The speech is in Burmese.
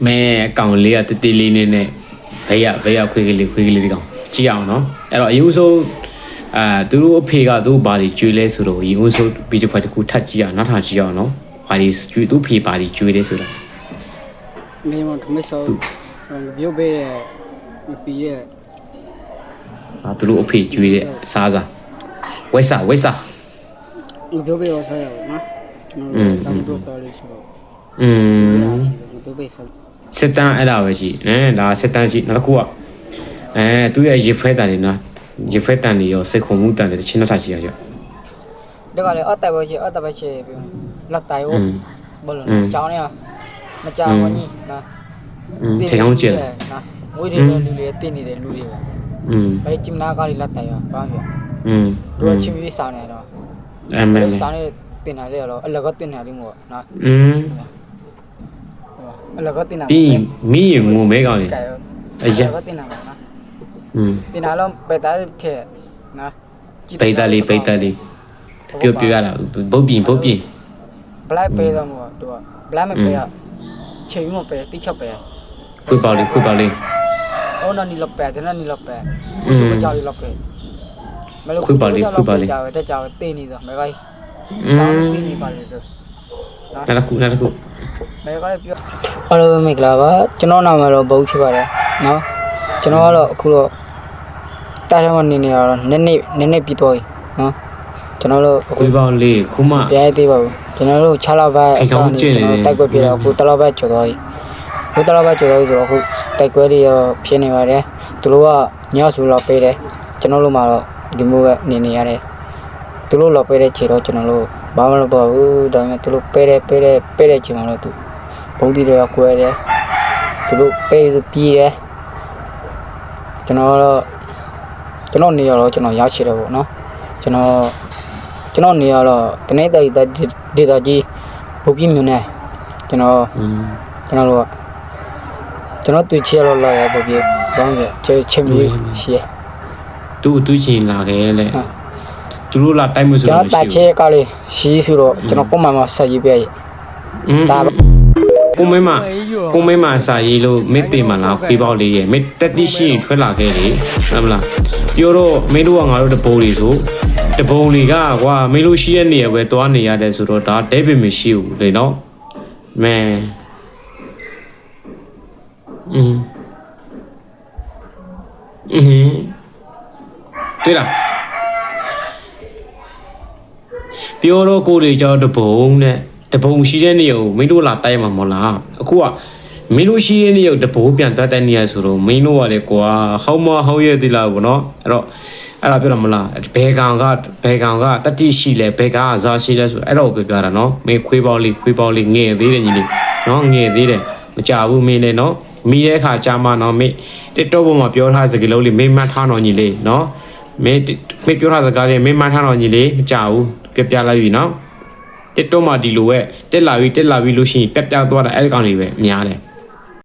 မဲအကောင်လေးကတတိလေးနဲ့ဘေးရခွေးကလေးဒီကောင်ကြည့်အောင်နော်အဲ့တော့အယူဆုံးသူတို့အဖေကသူ့ဘာတွေကျွေးလဲဆိုတော့အယူဆုံးဗီဒီယိုဖိုင်တစ်ခုထပ်ကြည့်အောင်နောက်ထပ်ကြည့်အောင်နော်ဘာတွေကျွေးသူ့ဖေဘာတွေကျွေးလဲဆိုတော့没有，没少，有被毕业。သူတို့အဖေကျွေးတဲ့စားဝိစာ有被我啥呀？啊？当做道理说。有被啥？စစ်တမ်းအဲ့ဒါပဲရှိဒါစစ်တမ်းရှိနောက်တစ်ခုကသူရဲ့ရေဖဲတန်နေနော်ရေဖဲတန်နေရောစိတ်ခုံမှုတန်တယ်ချင်းနောက်ထပ်ရှိရကြ这个嘞，二代不去，落袋哦，不能找呢，没找我呢，那。ထင်အောင်ကျဲနော်ငွေတွေလူတွေတင်းနေတဲ့လူတွေပဲဘယ်ကျမနာကားလေးလက်တိုင်ရဘာပြောလူကချင်းပြီးစားနေတော့စားနေတင်လာလေတော့အလကတင်လာလိမ့်မို့နော်အလကတင်လာပြီးမီးငုံမဲကောင်းလေအရာကတင်လာပါနော်တင်လာတော့ပေတာထဲနော်ပေတာလေးပြောရတာဘုတ်ပြင်ဘလိုက်ပေးတော့မို့သူကဘလိုက်မပေးရချိန်မပေးတိချက်ပေးခွေးပေါလေးအော်နီလောက်ပဲတဲ့နီလောက်ပဲကြောက်လောက်ပဲခွေးပေါလေးတဲ့ကြောက်တင်းနေတော့မဲကိုင်းကြောက်တင်းနေပါလေဆိုနောက်တစ်ခုမဲကိုင်းပြောအားလုံးမိတ်လာပါကျွန်တော်နာမတော့ဘုတ်ဖြစ်ပါတယ်နော်ကျွန်တော်ကတော့အခုတော့တားရမနေရတော့နည်းနည်းပြီးတော့နော်ကျွန်တော်တို့ခွေးပေါလေးခုမှပြဲသေးပါဘူးကျွန်တော်တို့6လောက်ပဲအစောနေတိုက်ပွဲပြတော့အခုတလောက်ပဲကျော်တော့ဘုတလာဘကျော်လို့ဆိုတော့အခုတိုက်ကွဲတွေရောဖြစ်နေပါတယ်သူတို့ကညဆိုတော့ပေးတယ်ကျွန်တော်တို့မှတော့ဒီမျိုးပဲနေရတယ်သူတို့လောက်ပေးတဲ့ခြေတော့ကျွန်တော်တို့ဘာမှမလုပ်ပါဘူးဒါပေမဲ့သူတို့ပေးတဲ့ခြေမှတော့သူဘုံတီတွေကကွဲတယ်သူတို့ပေးပြီးတယ်ကျွန်တော်နေရတော့ကျွန်တော်ရောက်ချင်တယ်ပေါ့နော်ကျွန်တော်နေရတော့တနေ့တိုင်းဒေတာကြီးဘုတ်ပြင်းမြနေကျွန်တော်တို့ကျွန်တော်တွေ့ချရလို့လာရပေါ့ပြေဘာမှချင်းပြီးရှိသူချင်းလာခဲ့လေသူတို့လာတိုက်မှုဆိုလို့ရှိကျွန်တော်တာချဲကလေးရှိဆိုတော့ကျွန်တော်ပုံမှန်မှာဆက်ရေးပြရဒါကိုမဲမစာရေးလို့မစ်တင်မလားခေးပေါက်လေးရဲ့မစ်တက်တိရှိထွက်လာခဲ့လေဟုတ်မလားပြောတော့မင်းတို့ကငါတို့တပုံးလေးဆိုတပုံးလေးကကွာမင်းတို့ရှိရဲ့နေရပဲသွားနေရတယ်ဆိုတော့ဒါဒိဗစ်မရှိဘူးလေနော်မဲ对啦ပြောတော့ကိုတွေကြောက်တပုံရှိတဲ့နေကိုမင်းတို့လာတိုက်မှာမဟုတ်လားအခုကမင်းတို့ရှိတဲ့နေကိုတပုံပြန်တိုက်တဲ့နေရဆိုတော့မင်းတို့ကလေကွာဟောင်းမဟောင်းရဲ့တိလားဗောနော်အဲ့ဒါပြောတော့မလားဘယ်ကောင်ကတတိရှိလဲဘယ်ကောင်ကဇာရှိလဲဆိုအဲ့တော့ပြောတာနော်မင်းခွေးပေါင်းလေးငယ်သေးတယ်ညီလေးနော်ငယ်သေးတယ်မကြဘူးမင်းလည်းနော်မိတဲ့အခါကြာမှနော်မေတစ်တော့ပေါ်မှာပြောထားစကားလုံးလေးမေးမှတ်ထားတော့ညီလေးနော်မေပြောထားစကားလေးမေးမှတ်ထားတော့ညီလေးမကြဘူးပြလိုက်ပြီနော်တစ်တော့မှဒီလိုပဲတက်လာပြီလို့ရှိရင်ပြသွားတာအဲ့ကောင်လေးပဲများတယ်